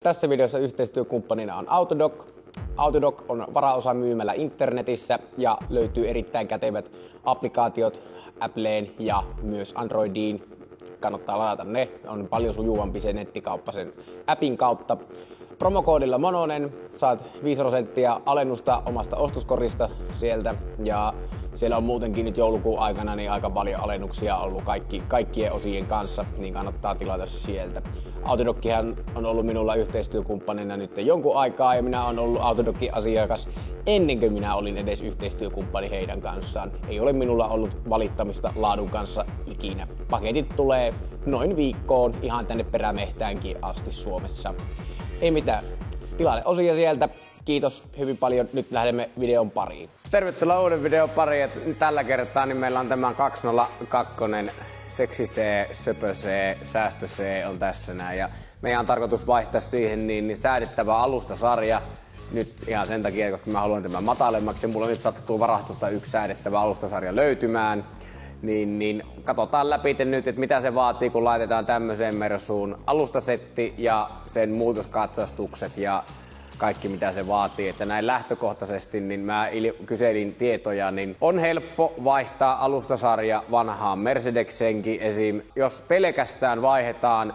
Tässä videossa yhteistyökumppanina on Autodoc. Autodoc on varaosamyymälä internetissä ja löytyy erittäin kätevät applikaatiot Appleen ja myös Androidiin. Kannattaa ladata ne, on paljon sujuvampi se nettikauppa sen appin kautta. Promokoodilla Mononen saat 5% alennusta omasta ostoskorista sieltä ja siellä on muutenkin nyt joulukuun aikana niin aika paljon alennuksia ollut kaikkien osien kanssa, niin kannattaa tilata sieltä. Autodockihan on ollut minulla yhteistyökumppanina nyt jonkun aikaa ja minä olen ollut Autodocin asiakas ennen kuin minä olin edes yhteistyökumppani heidän kanssaan. Ei ole minulla ollut valittamista laadun kanssa ikinä. Paketit tulee noin viikkoon ihan tänne perämehtäänkin asti Suomessa. Ei mitään, tilalle osia sieltä. Kiitos hyvin paljon. Nyt lähdemme videon pariin. Tervetuloa uuden videon pariin. Tällä kertaa niin meillä on tämä 202 Seksi C, Söpö C, Säästö C on tässä näin. Ja meidän on tarkoitus vaihtaa siihen niin säädettävä alustasarja. Nyt ihan sen takia, koska mä haluan tämän matalemmaksi. Mulla nyt sattuu varastosta yksi säädettävä alustasarja löytymään. Niin katsotaan läpi nyt, että mitä se vaatii, kun laitetaan tämmöiseen Mersuun alustasetti ja sen muutoskatsastukset ja kaikki mitä se vaatii. Että näin lähtökohtaisesti niin mä kyselin tietoja, niin on helppo vaihtaa alustasarja vanhaan Mercedeksenkin esim. Jos pelkästään vaihdetaan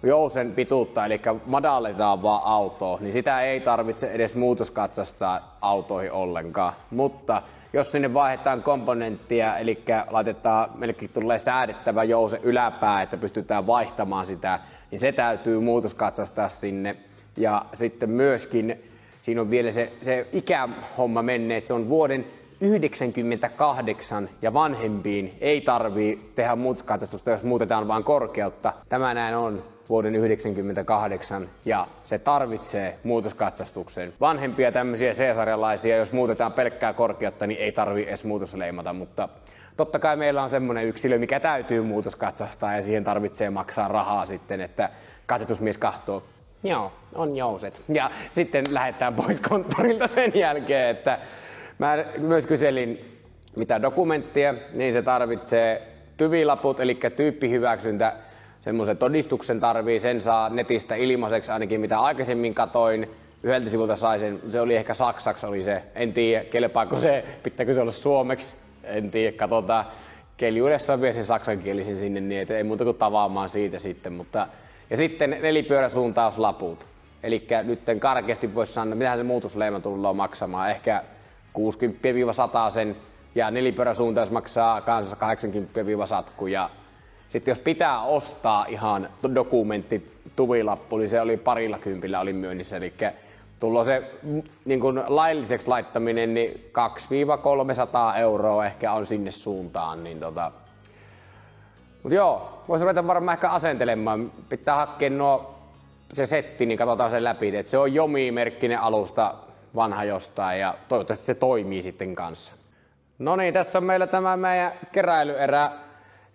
jousen pituutta, eli madalletaan vaan autoa, niin sitä ei tarvitse edes muutoskatsastaa autoihin ollenkaan. Mutta jos sinne vaihdetaan komponenttia, eli laitetaan, melkein tulee säädettävä jouse yläpää, että pystytään vaihtamaan sitä, niin se täytyy muutoskatsastaa sinne. Ja sitten myöskin siinä on vielä se ikähomma mennyt, että se on vuoden 1998 ja vanhempiin ei tarvii tehdä muutoskatsastusta, jos muutetaan vain korkeutta. Tämä näin on vuoden 1998 ja se tarvitsee muutoskatsastuksen. Vanhempia tämmöisiä C-sarjalaisia, jos muutetaan pelkkää korkeutta, niin ei tarvii edes muutosleimata, mutta totta kai meillä on semmoinen yksilö, mikä täytyy muutoskatsastaa ja siihen tarvitsee maksaa rahaa sitten, että katsastusmies katsoo. Joo, on jouset. Ja sitten lähdetään pois konttorilta sen jälkeen, että mä myös kyselin mitä dokumenttia, niin se tarvitsee tyvilaput, eli tyyppihyväksyntä, semmoisen todistuksen tarvii, sen saa netistä ilmaiseksi ainakin mitä aikaisemmin katoin. Yhdeltä sivulta sai sen, se oli ehkä saksaksi oli se, en tiedä kelpaako se, pitääkö se olla suomeksi, en tiedä, katsotaan. Keljuudessa vie sen saksankielisen sinne niin, että ei muuta kuin tavaamaan siitä sitten, mutta ja sitten nelipyöräsuuntauslaput. Eli nyt karkeasti voisi sanoa, mitähän se muutosleima tullaan maksamaan. Ehkä 60-100 ja nelipyöräsuuntaus maksaa kanssa 80-100. Ja sitten jos pitää ostaa ihan dokumentti tuvilappu, niin se oli 20 oli myynnissä. Eli tullut se niin kun lailliseksi laittaminen, niin 200–300 € ehkä on sinne suuntaan. Niin Mut joo, voisi ruveta varmaan ehkä asentelemaan. Pitää hakea se setti, niin katsotaan sen läpi. Et se on Yomi-merkkinen alusta vanha jostain ja toivottavasti se toimii sitten kanssa. No niin, tässä on meillä tämä meidän keräilyerä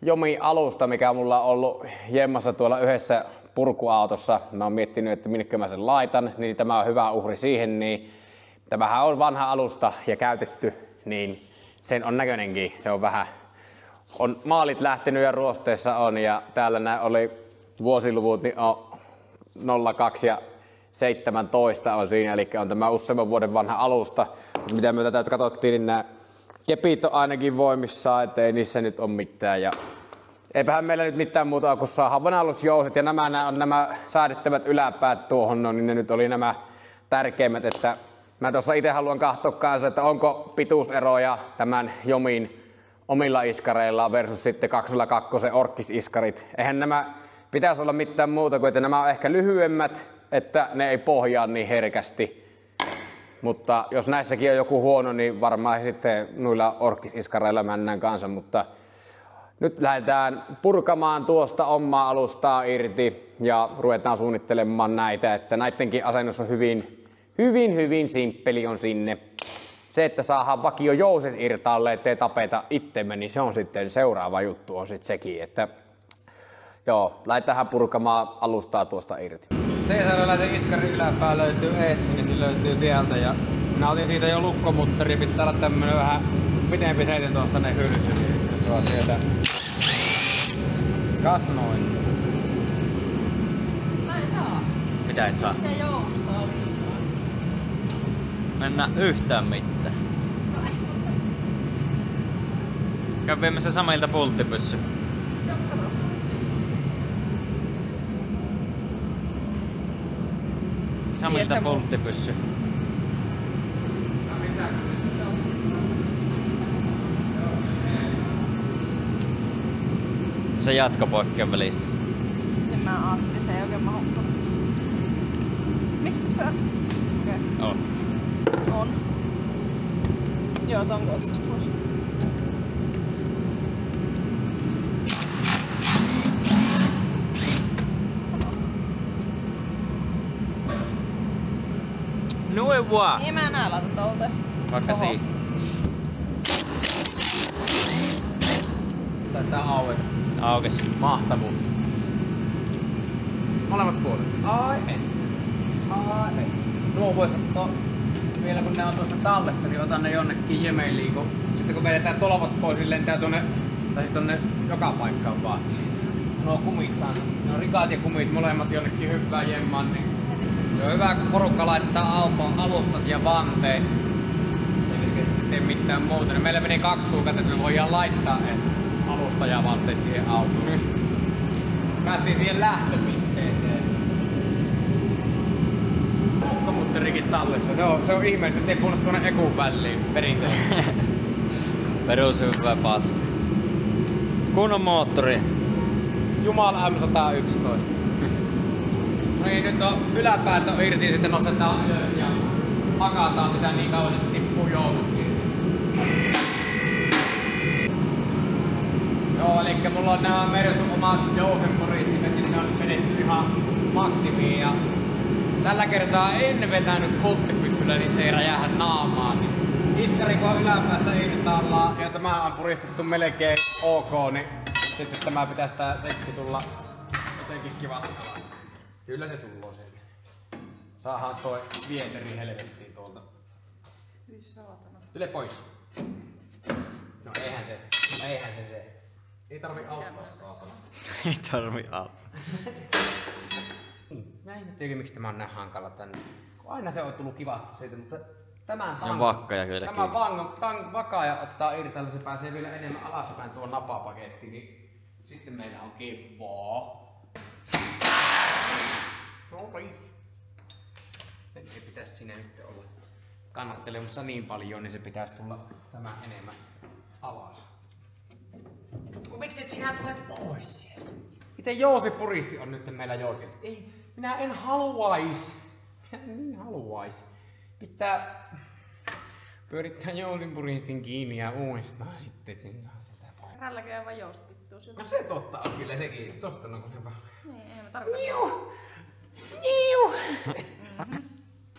Yomi-alusta, mikä mulla on ollut jemmassa tuolla yhdessä purkuautossa. Mä oon miettinyt, että minnekä mä sen laitan, niin tämä on hyvä uhri siihen. Niin tämähän on vanha alusta ja käytetty, niin sen on näköinenkin. Se on vähän on maalit lähtenyt ja ruosteessa on ja täällä nämä oli vuosiluvut, niin on 02 ja 17 on siinä, eli on tämä useamman vuoden vanha alusta. Mitä me tätä katsottiin, niin nämä kepit on ainakin voimissaan, ettei niissä nyt ole mitään. Ja eipähän meillä nyt mitään muuta ole, kun saadaan vanhallusjouset ja nämä on nämä säädettävät yläpäät tuohon, no, niin ne nyt oli nämä tärkeimmät, että mä tuossa itse haluan katsoa kanssa, että onko pituuseroja tämän Yomin omilla iskareilla versus sitten 202 orkkisiskarit. Eihän nämä pitäisi olla mitään muuta kuin, että nämä on ehkä lyhyemmät, että ne ei pohjaa niin herkästi. Mutta jos näissäkin on joku huono, niin varmaan sitten noilla orkkisiskareilla mennään kanssa. Mutta nyt lähdetään purkamaan tuosta omaa alustaa irti ja ruvetaan suunnittelemaan näitä, että näidenkin asennus on hyvin simppeli on sinne. Se, että saadaan vakio jousen irtaalle, ettei tapeta itsemme, niin se on sitten seuraava juttu on sitten sekin, että joo, lähdetään purkamaan alustaa tuosta irti. C-sarjalaisen iskarin yläpää löytyy eessä, niin se löytyy tieltä ja minä otin siitä jo lukkomutteri, pitää olla tämmönen vähän pitempi 17 hyrsy, niin se saa sieltä kas noin. Mä en saa. Mitä et saa? Se joustaa liikaa. Mennä yhtään mitään. Käy viemässä Samilta pulttipyssy. Samilta pulttipyssy. Se jatkopoikkeen välistä. En mä ajattelin, se ei oikein mahdollista. Miksi tässä on? On. Joo, ton kohtas pois. Noin vaan! Niin mä enää laitan tolta. Vaikka siihen. Tää auet. Aukes. Mahtavuus. Molemmat puolet. Ai ei. Nuo vois ottaa vielä kun ne on tuossa tallessa, niin otan ne jonnekin jemeliin, kun sitten kun vedetään tolvat pois, niin lentää tonne, tai sitten tonne joka paikkaan vaan. Nuo kumit taas. Ne on rikaat ja kumit molemmat jonnekin hyppää jemmaan, niin se on hyvä kun porukka laittaa autoon alustat ja vanteet. Eli tee mitään muuta. Niin meillä meni 2 kuukautta, että me voidaan laittaa edes alusta ja vanteet siihen autoon. Päästiin siihen lähtöpisteeseen. Ukkomutterikin tallessa. Se on ihme, että ei puhunut tuonne Ekun väliin perinteisesti. Perus hyvä paska. Kunnon moottori. Jumala M111. No niin, nyt on yläpäät on irti, sitten nostetaan ylös ja hakataan sitä niin kauan, että tippuu joudut irti. Joo, eli mulla on nämä Mersun omat jousenporittimet, niin ne on vedetty ihan maksimiin. Ja tällä kertaa en vetänyt pulttipyssyllä, niin se ei räjähä naamaan. Niin iskari kun on yläpäästä irtaalla ja tämä on puristettu melkein ok, niin sitten tämä pitäisi tää seikki tulla jotenkin kivasti alas. Kyllä se tulloo sinne. Saadaan toi vieteri helvettiin tuolta. Tule pois. No eihän se. Ei tarvi auttaa saatana. Ei tarvi auttaa. Mä ihmettelin miksi tämä on näin hankala tänne. Aina se on tullut kivasti siitä, mutta tämän Ja vakkaja kyllä Tämä vakaaja ottaa irti, se pääsee vielä enemmän alaspäin tuon napapaketti, niin sitten meillä on kivaa. Sen ei pitäisi sinne nyt olla kannattelemassa niin paljon, niin se pitäisi tulla tämä enemmän alas. Miksi et sinä tule pois sieltä? Miten Joosi Puristi on nyt meillä joikin? Ei, minä en haluais. Pitää pyörittää Joosi Puristin kiinni ja uudestaan sitten, et sen saa sieltä pois. Tälläkin on vaan joustopittuu siltä. No se totta on kyllä sekin. Tosta on se vähän. Niin, ei mä tarkoita. Niu!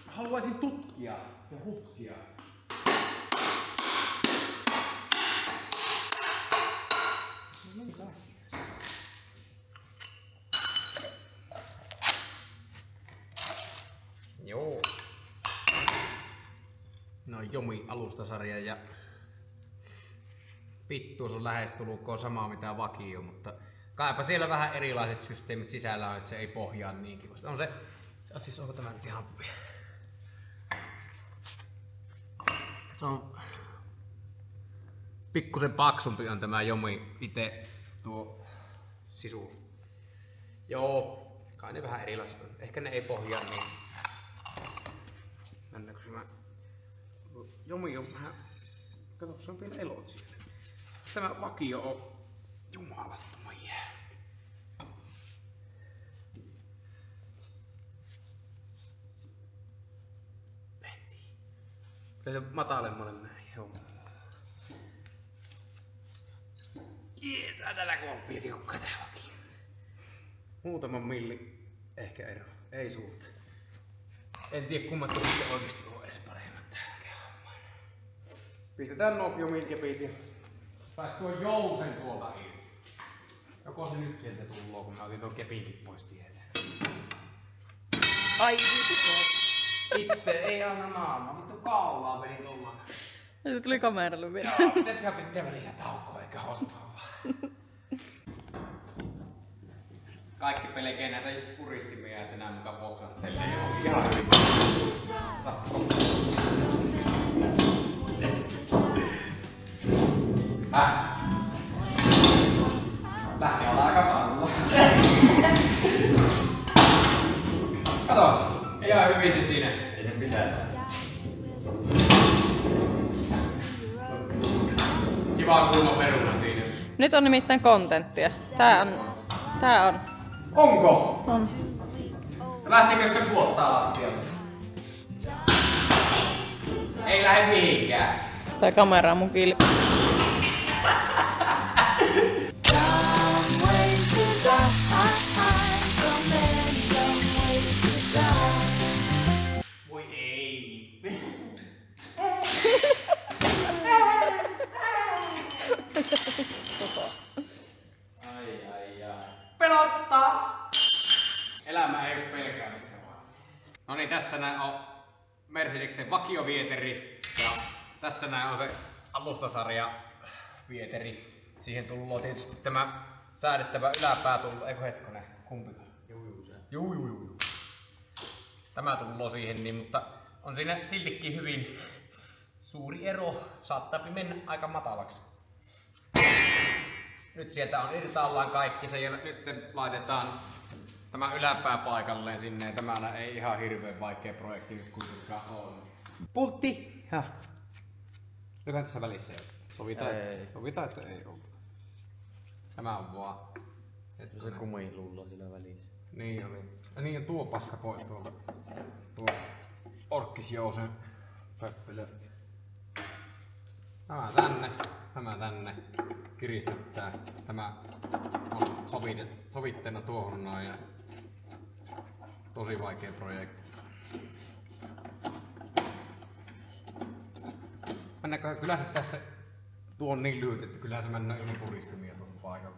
Haluaisin tutkia ja hutkia. Joo. No Jomi alustasarja ja pittuus on lähestulkoon samaa mitä vakio, mutta kaipa siellä vähän erilaiset systeemit sisällä on, että se ei pohjaa niin kivasti. On se siis onko tämä nyt ihan se on pikkusen paksumpi on tämä Jomi ite tuo sisuus. Joo, kai ne vähän erilaiset on. Ehkä ne ei pohjaa niin. Mennäänkö mä Jomi on vähän kato, se on pieni elot siellä. Tämä vakio on jumalattoman jälkeen. Mentiin. Kyllä se matalemmalle näin, joo. Kiitos, tällä kun on pietiukka tää vakio. Muutaman milli ehkä ero, ei suurta. En tiedä kummat on sitten oikeesti on edes paremmat tähänkään hommaan. Pistetään nuo Jomin kepit ja pääs tuo jousen tuolta irti. Joko se nyt sieltä tulloo, kun mä otin tuon kepinkin pois tielle. Ai vittu. Itse ei anna naamaa, vittu kaulaa vei tuolla. Ja se tuli kameralle vielä. Joo, pitäisiköhän pitää välillä taukoa eikä hospaa vaan. Kaikki pelkää näitä puristimia, että nää mukaan voksahtelee. Ihan hyvin. Lähti olla aika pallo. Kato, ihan hyvin se siinä. Ei sen pitäisi. Kiva kuuma peruna siinä. Nyt on nimittäin kontenttia. Tää on. Onko? On. Lähtikö se kuottaa lattialle? Ei lähde mihinkään. Tää kamera on mun kiinni. Voi ei. Ai. Pelottaa! Elämä ei oo pelkäämistä vaan. No niin, tässä näin on Mercedeksen vakiovieteri. Ja tässä näin on se alustasarja vieteri. Siihen tullut tietysti tämä säädettävä yläpää tullut. Eikö hetkonen? Kumpikaan? Juu. Tämä tullut siihen, niin, mutta on siinä siltikin hyvin suuri ero. Saattaa mennä aika matalaksi. Nyt sieltä on irtaallaan kaikki se ja nyt laitetaan tämä yläpää paikalleen sinne. Tämä ei ihan hirveän vaikea projekti nyt kuitenkaan on. Pultti! Joka tässä välissä jo. Sovitaan, että ei ole. Tämä on vaan... Se kumilullo sillä välissä. Niin oli. Ja niin tuo paska pois tuolta. Tuo orkkisjousen pöppylö. Tämä tänne. Kiristyttää. Tämä on sovitteena tuohon noin. Ja tosi vaikea projekti. Mennäänkö? Kyllä se tässä tuo on niin lyhyt, että kyllä se mennään ilman puristimia tuohon paikalle.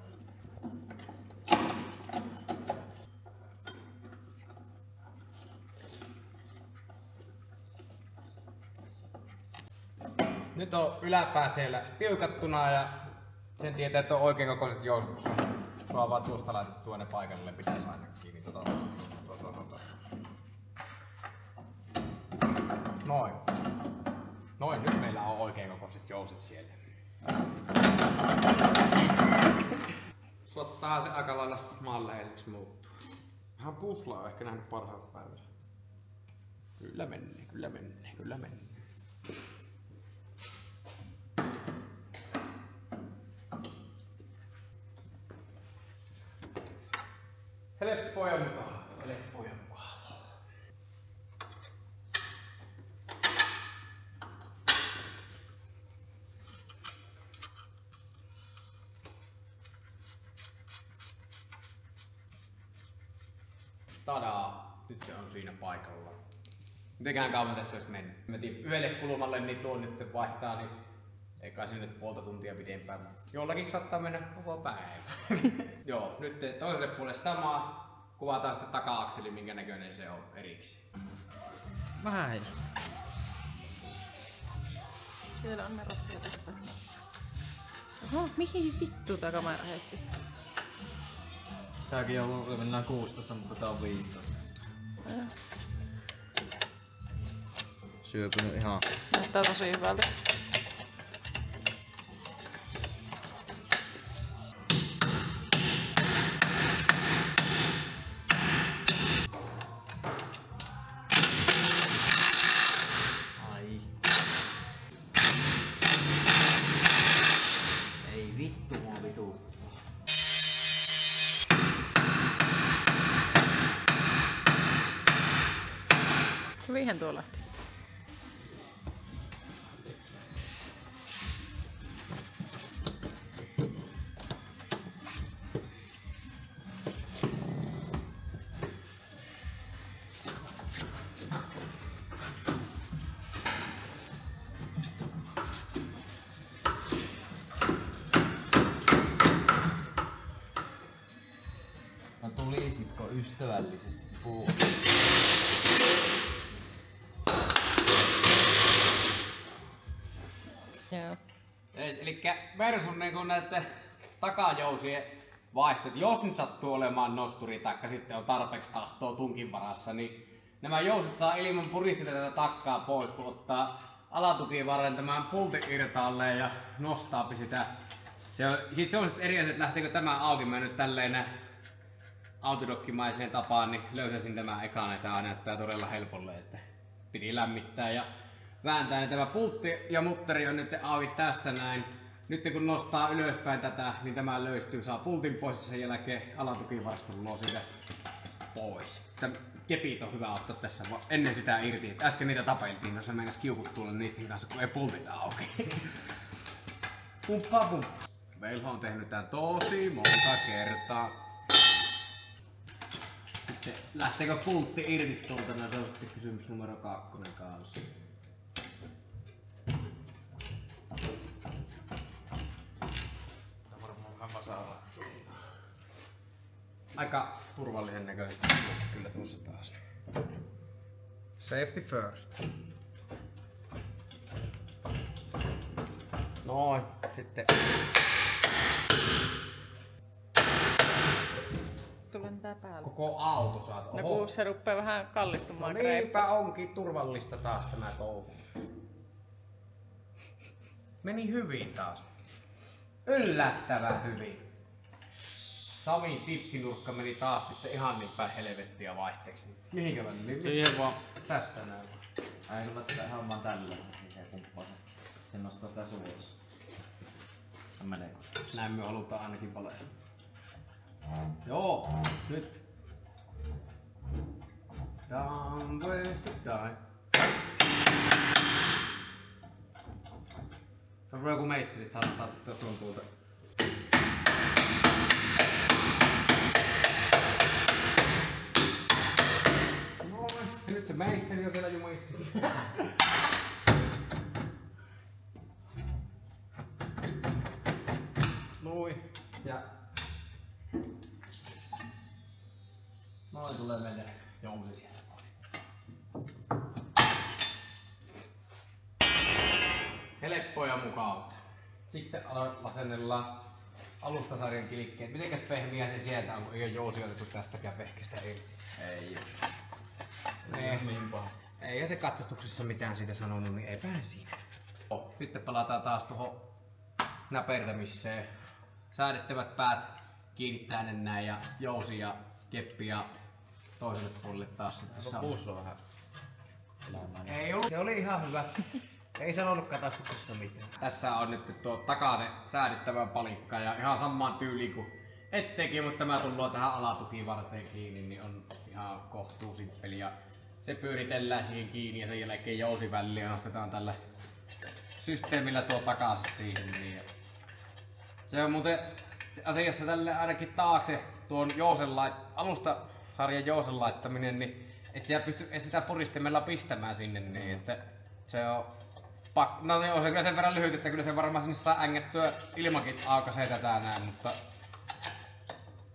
Nyt on yläpää siellä tiukattuna ja sen tietää, että on oikein kokoiset joustot. Sulla vaan tuosta laitettua ne paikalle, pitäisi aina kiinni. Noin, nyt meillä on oikein kokoiset jouset siellä. Suottaa se aika lailla maanläheiseksi muuttuu. Vähän puslaa on ehkä nähnyt parhaat päivät. Kyllä menee. Helppoja mukaan. Tadaa! Nyt se on siinä paikalla. Mitenkään kauan tässä olisi mennyt. Mä tiedän, yhdelle kulmalle niin tuo nyt vaihtaa, niin ei kai se nyt puolta tuntia pidempään. Jollakin saattaa mennä koko päivä. Joo, nyt toiselle puolelle samaa. Kuvataan sitten taka-akseli, minkä näköinen se on erikseen. Vähän. Siellä on merosia tästä. Oho, mihin vittu tää kamera heitti? Tääkin on mennään 16, mutta tää on 15. Syöpynyt ihan. Näyttää tosi hyvältä. Ai. Ei vittu mua vituttaa. Hyvinhän tuo lähti. No tulisitko ystävällisesti puhua? Joo. Elikkä Mersun niin näette takajousien vaihtoehto. Jos nyt sattuu olemaan nosturi tai sitten on tarpeeksi tahtoa tunkin varassa, niin nämä jousit saa ilman puristinta tätä takkaa pois, kun ottaa alatukivarren tämän pultin irtaalleen ja nostaapi sitä. Sitten se on sitten eri asia, että lähteekö tämä auki. Mä nyt tälleen autodokkimaiseen tapaan niin löysäsin tämän ekana, ja tää näyttää todella helpolle, että piti lämmittää ja vääntää. Ja tämä pultti ja mutteri on nyt auki tästä näin. Nyt kun nostaa ylöspäin tätä, niin tämä löystyy, saa pultin pois ja sen jälkeen alatukivarsta luo siitä pois. Kepit on hyvä ottaa tässä ennen sitä irti. Äsken niitä tapeltiin, jos meinas kiukut tulla niiden kanssa, kun ei pultit auki. Pumppaa pumppaa. Velho on tehnyt tän tosi monta kertaa. Sitten lähteekö pultti irti tuolta, niin se on sitten kysymys numero 2 kanssa. Aika turvallisen näköisesti kyllä tuossa taas. Safety first. Noin, sitten. Tulee tää päälle. Koko auto saat. No kun se ruppee vähän kallistumaan no niinpä onkin turvallista taas tämä touhu. Meni hyvin taas. Yllättävän hyvin. Savin tipsinurkka meni taas sitten ihan niin päin helvettiä vaihteeksi. Mihinkä väliin? Siihen vaan. Tästä näin. Ai kyllä tätä ihan vaan tällä, mikä kumppaa sen. Se nostaa sitä suossa. Se menee koska. Näin me halutaan ainakin paljon. Joo, nyt. Down ways to die. Se on joku meisselit saada tuon tuolta. Nyt se meisseli on siellä jo meisseli. Noin. Ja noin tulee mennä jousi sieltä. Helppoa ja mukavaa. Sitten asennellaan alustasarjan kilikkeet. Mitenkäs pehmiä se sieltä on, kun ei ole jousi otettu tästäkään vehkestä irti? Ei. Niin paha. Ei se katsastuksessa mitään siitä sanonut, niin eipähän siinä. Sitten palataan taas tuohon näpertämiseen. Säädettävät päät kiinnittää ne näin ja jousi ja keppi ja toiselle puolelle taas sitten sama. Puuslo vähän elämään. Ei ollut. Se oli ihan hyvä. Ei sanonut katsastuksessa mitään. Tässä on nyt tuo takainen säädettävä palikka ja ihan samaan tyyliin kuin etteekin, mutta tämä tullaan tähän alatukivarteen kiinni, niin on ihan kohtuu simppeli. Ja se pyöritellään siihen kiinni ja sen jälkeen jousi väliin ja nostetaan tällä systeemillä tuo takaisin siihen. Niin se on muuten se asiassa tälle ainakin taakse tuon alustasarjan jousen laittaminen, niin et siellä pysty sitä puristimella pistämään sinne niin, että se on no niin, on se kyllä sen verran lyhyt, että kyllä se varmaan sinne saa ängettyä ilmankin aukaisee tätä näin, mutta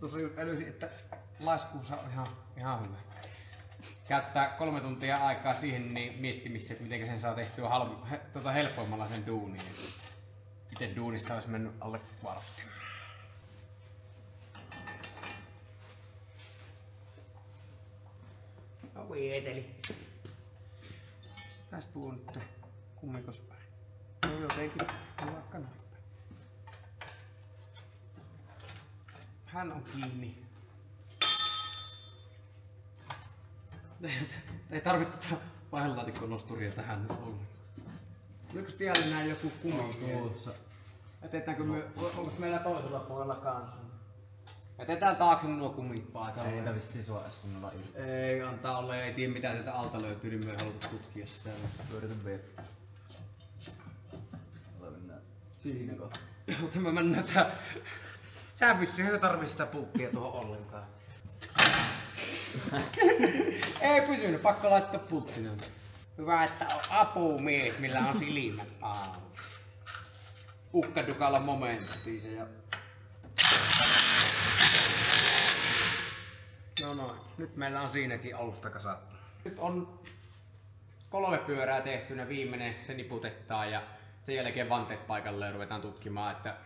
tuossa just älysin, että laiskuussa on ihan hyvä. Käyttää 3 tuntia aikaa siihen niin miettimiseen, että miten sen saa tehtyä helpoimmalla sen duuniin. Itse duunissa olisi mennyt alle vartti. No vieteli. Tästä tuo nyt kummikos päin. No jotenkin vaikka näin päin. Hän on kiinni. Ei tarvitse vaihdelaatikon nosturia tähän nyt ollenkaan. Yksi tielle näin joku kumi tuossa. Jätetäänkö onko meillä toisella puolella kanssa? Jätetään taakse nuo kumit paikalle. Ei niitä vissiin sua edes kunnolla irti. Ei, antaa olla, ei tiedä mitä sieltä alta löytyy, niin me ei haluta tutkia sitä. Pyöritän vielä. Mennään Siinä kohtaa. Mutta mä mennään tää. Sä eihän se tarvii sitä pulttia tuohon ollenkaan. Ei pysynyt, pakko laittaa pulttina. Hyvä, että on apumies, millä on silmät auki. Ukkadukalla momenttiin se ja... No, nyt meillä on siinäkin alusta kasattu. Nyt on 3 pyörää tehtynä, viimeinen se niputetaan ja sen jälkeen vanteet paikalle ja ruvetaan tutkimaan, että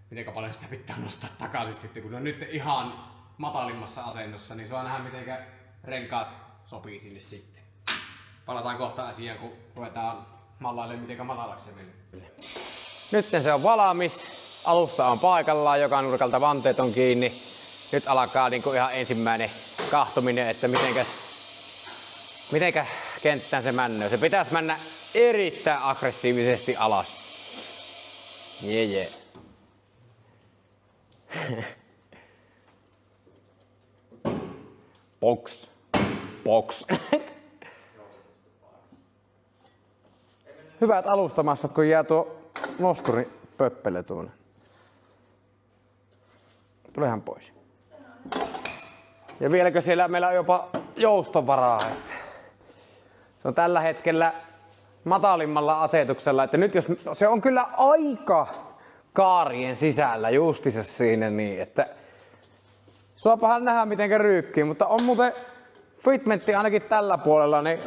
miten paljon sitä pitää nostaa takaisin sitten, kun se on nyt ihan matalimmassa asennossa, niin saa nähdä miten renkaat sopii sinne sitten. Palataan kohta asiaan, kun ruvetaan mallailemaan miten matalaksi se menee. Nyt se on valmis. Alusta on paikallaan, joka nurkalta vanteet on kiinni. Nyt alkaa niinku ihan ensimmäinen kahtominen, että mitenkä kenttään se männöö. Se pitäisi mennä erittäin aggressiivisesti alas. Jee. Box. Hyvät alustamassat, kun jää tuo nosturi pöppele tuonne. Tulehan pois. Ja vieläkö siellä meillä on jopa joustovaraa. Se on tällä hetkellä matalimmalla asetuksella, että nyt jos se on kyllä aika kaarien sisällä justiinsa siinä niin, että suopahan nähdä mitenkä ryykkii, mutta on muuten fitmentti ainakin tällä puolella, niin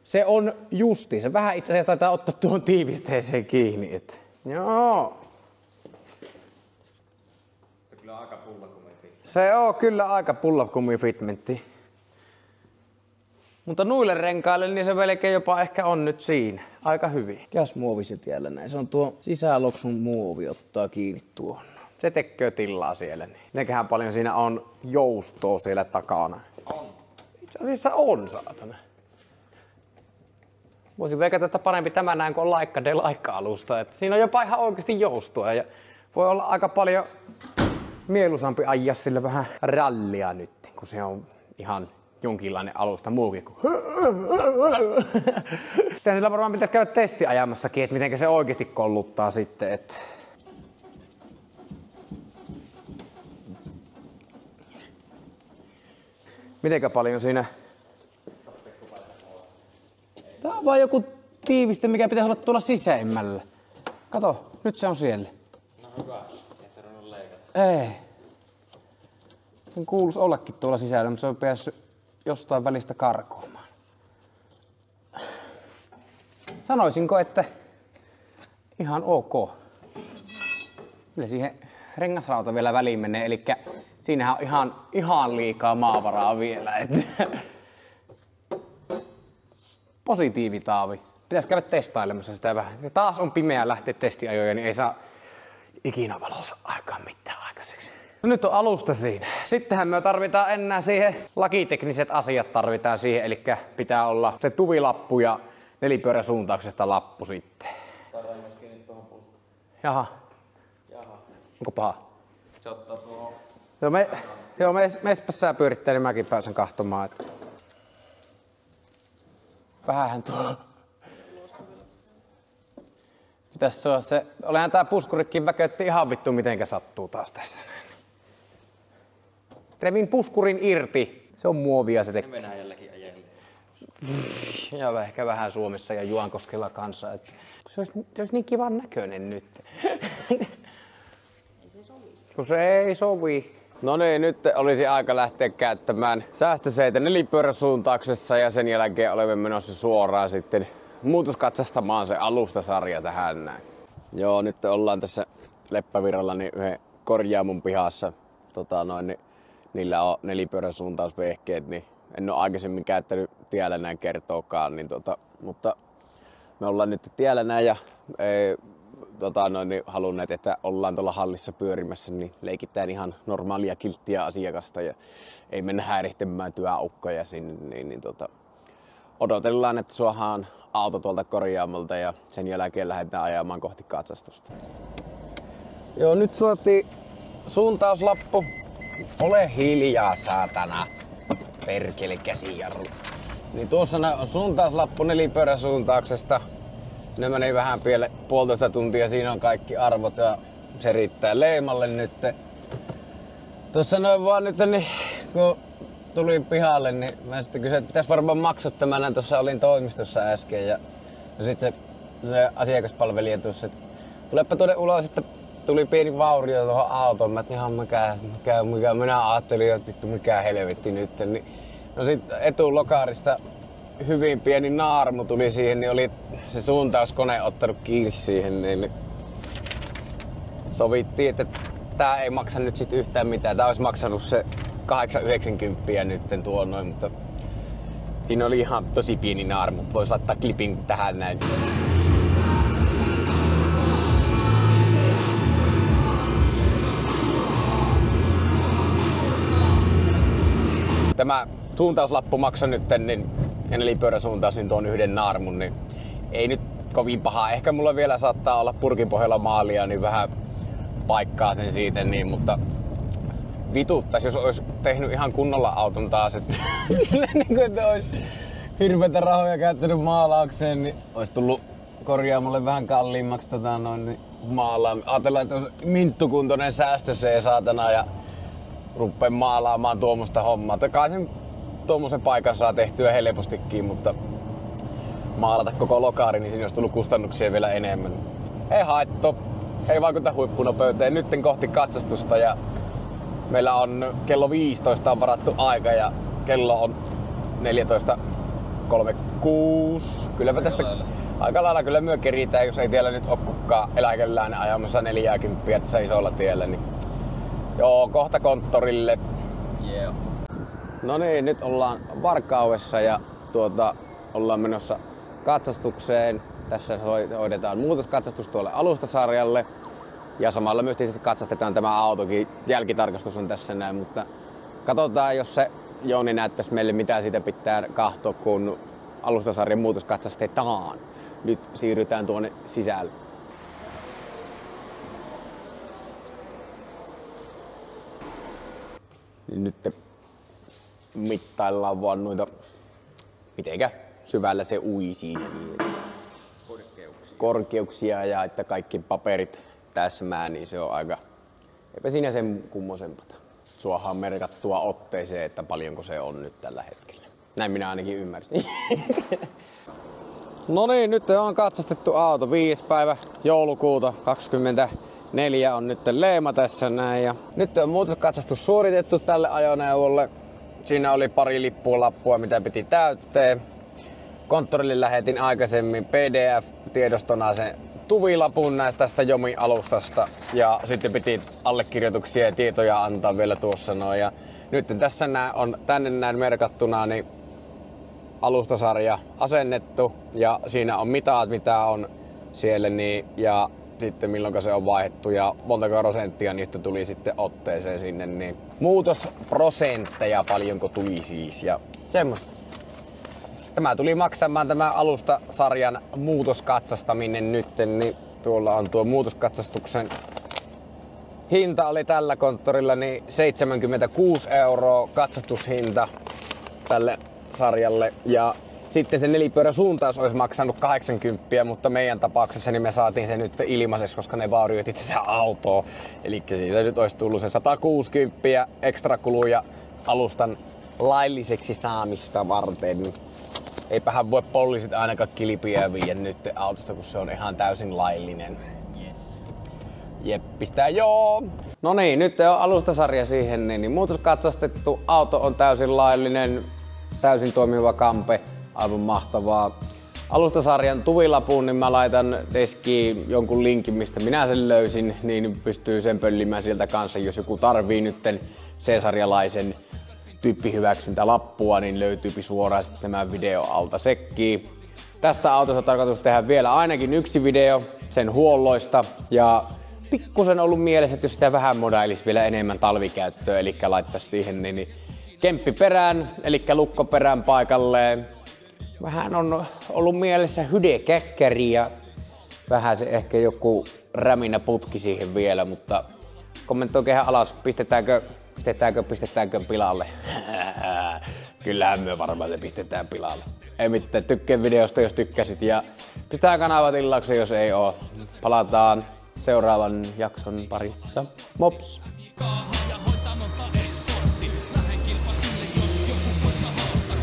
se on justiinsa. Vähän itse asiassa taitaa ottaa tuohon tiivisteeseen kiinni, että joo. Se on kyllä aika pullakumifitmentti. Mutta nuille renkaille niin se melkein jopa ehkä on nyt siinä. Aika hyvin. Mikäs muovi se tiellä näin? Se on tuo sisäloksun muovi ottaa kiinni tuohon. Se tekee tilaa siellä. Niin. Nekähän paljon siinä on joustoa siellä takana. On. Itse asiassa on, saatana. Voisin veikata, että parempi tämä näin kuin on Laikka-alusta. Että siinä on jopa ihan oikeasti joustoa. Ja voi olla aika paljon mieluisampi ajaa sille vähän rallia nyt, kun se on ihan jonkinlainen alusta muukin kuin. Sitten sillä varmaan pitäisi käydä testiajamassakin, että miten se oikeasti kolluttaa sitten. Että mitenkä paljon siinä? Tää on vaan joku tiiviste, mikä pitäisi olla tuolla sisäimmällä. Kato, nyt se on siellä. No hyvä, ei tarvinnut leikata. Ei. Sen kuuluisi ollakin tuolla sisällä, mutta se on päässyt jostain välistä karkuumaan. Sanoisinko, että ihan ok. Kyllä siihen rengasrauta vielä väliin menee, eli siinähän on ihan liikaa maavaraa vielä. Positiivitaavi. Pitäisi käydä testailemassa sitä vähän. Ja taas on pimeää lähteä testiajoja, niin ei saa ikinä valossa aikaan mitään aikaiseksi. No nyt on alusta siinä. Sittenhän me tarvitaan enää siihen lakitekniset asiat tarvitaan siihen, eli pitää olla se tuvilappu ja nelipyöräsuuntauksesta lappu sitten. Tarvitaan myös kiinni tuohon puskuun. Jaha. Onko paha? Se ottaa tuohon. Joo, mespässään pyörittää, niin mäkin pääsen kahtomaan. Että vähähän tuo. Pitäis se olla se. Olehan tää puskurikin väkeytti ihan vittu mitenkä sattuu taas tässä. Revin puskurin irti. Se on muovia se tekee. Venäjälläkin ajeli. Ja ehkä vähän Suomessa ja Juankoskella kanssa. Että se olisi niin kivan näköinen nyt. Kun se ei sovi. No niin, nyt olisi aika lähteä käyttämään säästöseitä nelipyöräsuuntauksessa ja sen jälkeen olemme menossa suoraan sitten muutoskatsastamaan se alustasarja tähän näin. Joo, nyt ollaan tässä Leppävirralla niin yhden korjaamon pihassa. Niin niillä on nelipyöräsuuntausvehkeet, niin en ole aikaisemmin käyttänyt tiellä näin kertookaan. Niin mutta me ollaan nyt tiellä näin ja niin halunneet, että ollaan tuolla hallissa pyörimässä, niin leikitään ihan normaalia kilttiä asiakasta ja ei mennä häirihtemään työaukkoja sinne. Niin odotellaan, että suohaan auto tuolta korjaamolta ja sen jälkeen lähdetään ajamaan kohti katsastusta. Joo, nyt suotiin suuntauslappu. Ole hiljaa, saatana. Perkele käsijarru. Niin tuossa on suuntauslappu nelipyöräsuuntauksesta. Ne meni vähän pielle 1,5 tuntia, siinä on kaikki arvot ja se riittää leimalle nyt. Tuossa noin vaan nyt, niin kun tulin pihalle, niin mä sitten kysyin, että pitäis varmaan maksuttamana. Tuossa olin toimistossa äsken ja sitten se asiakaspalvelija tuossa, että tulepa tuonne ulos, että tuli pieni vaurio tuohon autoon. Mä ihan mikä minä ajattelin, että vittu mikä helvetti nyt. No sit etulokaarista hyvin pieni naarmu tuli siihen, niin oli se suuntauskone ottanut kiinni siihen, niin sovittiin, että tää ei maksa nyt sit yhtään mitään. Tää olisi maksanut se 8,90 nytten tuo noin, mutta siinä oli ihan tosi pieni naarmu. Voisi laittaa klipin tähän näin. Tämä suuntauslappu maksoi nytten, niin, ja nelipyöräsuuntaus, niin tuon yhden naarmun, niin ei nyt kovin paha. Ehkä mulla vielä saattaa olla purkin pohjalla maalia, niin vähän paikkaa sen siitä, niin, mutta vituttais, jos olisi tehnyt ihan kunnolla auton taas, että niin olisi hirveitä rahoja käyttänyt maalaukseen, niin olisi tullut korjaamolle vähän kalliimmaksi niin maalaa. Ajatellaan, että olisi minttukuntoinen säästö se saatana ja ruppeen maalaamaan tuommoista hommaa. Kai sen tuommoisen paikan saa tehtyä helpostikin, mutta maalata koko lokaari, niin siinä olisi tullut kustannuksia vielä enemmän. Ei haitto, ei vaikuta huippunopeuteen. Nytten kohti katsastusta ja meillä on kello 15 on varattu aika ja kello on 14.36. Kylläpä tästä aika lailla kyllä myö keritään, jos ei vielä nyt ole kukaan eläkeläinen ajamassa 40 tässä isolla tiellä. Niin joo, kohta konttorille. Yeah. No niin, nyt ollaan Varkaudessa ja ollaan menossa katsastukseen. Tässä hoidetaan muutoskatsastus tuolle alustasarjalle. Ja samalla myös tietysti katsastetaan tämä autokin. Jälkitarkastus on tässä näin, mutta katsotaan, jos se Jouni näyttäisi meille, mitä siitä pitää katsoa, kun alustasarjan muutos katsastetaan. Nyt siirrytään tuonne sisälle. Nyt mittaillaan vaan noita, mitenkä syvällä se ui siinä. Korkeuksia ja että kaikki paperit täsmää, niin se on aika, eipä siinä sen kummosempata. Suohan merkattua otteeseen, että paljonko se on nyt tällä hetkellä. Näin minä ainakin ymmärsin. No niin, nyt on katsastettu auto 5. päivä joulukuuta 2024 on nyt leima tässä näin. Ja nyt on muutoskatsastus suoritettu tälle ajoneuvolle. Siinä oli pari lippulappua, mitä piti täyttää. Konttorille lähetin aikaisemmin PDF-tiedostona sen tuvilapun tästä Jomin alustasta. Ja sitten piti allekirjoituksia ja tietoja antaa vielä tuossa noin. Ja nyt tässä on tänne näin merkattuna niin alustasarja asennettu. Ja siinä on mitat, mitä on siellä. Niin, ja sitten milloin se on vaihdettu ja montako prosenttia niistä tuli sitten otteeseen sinne. Niin muutosprosentteja paljonko tuli siis ja semmoista. Tämä tuli maksamaan tämä alustasarjan muutoskatsastaminen nytten, niin tuolla on tuo muutoskatsastuksen hinta oli tällä konttorilla niin 76 € katsastushinta tälle sarjalle ja sitten se nelipyöräsuuntaus olisi maksanut 80, mutta meidän tapauksessa niin me saatiin se nyt ilmaiseksi, koska ne vaurioitti tätä autoa. Eli siitä nyt olisi tullut se 160 ekstra kuluja alustan lailliseksi saamista varten. Eipähän voi poliisit ainakaan kilpiä viedä nyt autosta, kun se on ihan täysin laillinen. Yes. Jeppistä joo. No niin, nyt on alustasarja siihen, niin muutoskatsastettu. Auto on täysin laillinen, täysin toimiva kampe. Aivan mahtavaa. Alustasarjan tuvilapun, niin mä laitan deskiin jonkun linkin, mistä minä sen löysin, niin pystyy sen pöllimään sieltä kanssa. Jos joku tarvii nytten C-sarjalaisen tyyppihyväksyntälappua, niin löytyypi suoraan sitten tämän video alta sekkiin. Tästä autosta on tarkoitus tehdä vielä ainakin yksi video sen huolloista. Ja pikkusen ollut mielessä, että jos sitä vähän modailisi vielä enemmän talvikäyttöä, eli laittaisi siihen niin kemppi perään, eli lukko perään paikalleen. Vähän on ollut mielessä hydekäkkäri ja vähän se ehkä joku räminä putki siihen vielä, mutta kommentoikehan alas, pistetäänkö pilalle. Kyllähän me varmaan se pistetään pilalle. Ei mitään, tykkää videosta jos tykkäsit ja pistää kanava tilaksi jos ei oo. Palataan seuraavan jakson parissa. Mops! Lähden kilpa sille, jos joku koittaa haastaa.